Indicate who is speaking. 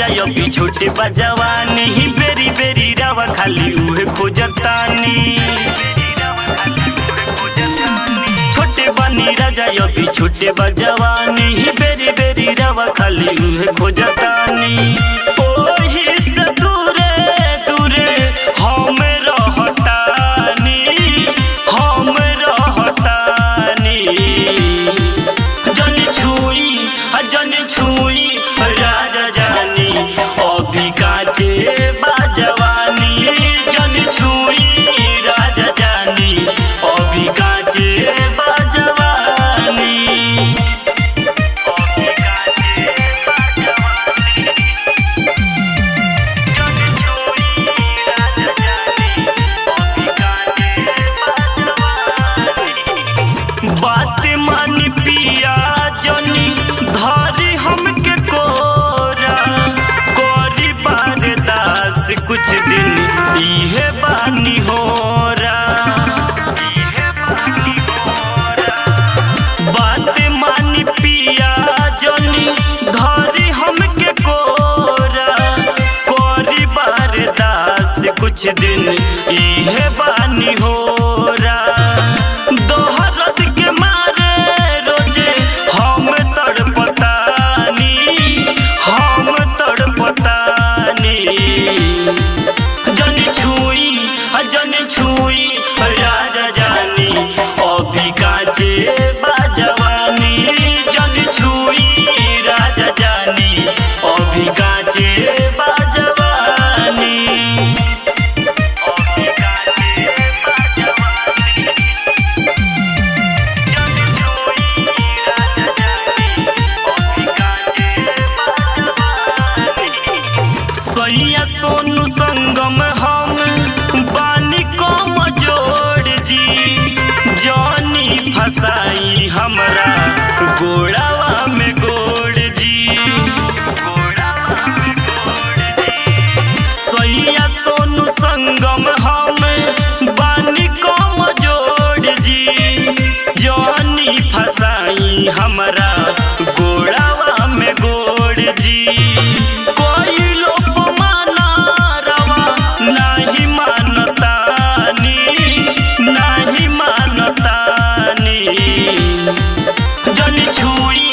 Speaker 1: राजा अभी छोटे बजवानी ही बेरी बेरी रावा खाली उहे खोजतानी। छोटे बनी राजा अभी छोटे बजवानी ही बेरी बेरी रावा खाली उहे खोजतानी। ओही से दूरे दूरे हम रहतानी, हम रहतानी। जन छुई राजा जानी अभी काचे बाजवानी। जन छुई राजा जानी अभी काचे बाजवानी। अभी काचे बाजवानी। जन छुई राजा जानी अभी काचे बाजवानी। बात मानी पिया जनी धारी हमके कोरा कोरी बारदास कुछ दिन इहे बानी होरा। बात मानी पिया जनी धारी हमके कोरा कोरी बारदास कुछ दिन इहे बानी होरा। दोहरत के मारे रोजे हम तड़पतानी, हम तड़पतानी। जन छुई राजा जानी अभी काचे बाजवानी। जन छुई राजा जानी अभी काचे बाजवानी। अभी काचे बाजवानी। जन छुई राजा जानी अभी काचे बाजवानी। सैया सोनू संगम हम बानी कम जोड़ जी। जानी फसाई हमरा गोड़ावा में गोड़ जी। सैया सोनू संगम हम बानी कम जोड़ जी। जानी फसाई हमरा गोड़ावा में गोड़ जी। कोई लोग माना रवा नहीं मानतानी, नहीं मानतानी। जन छुई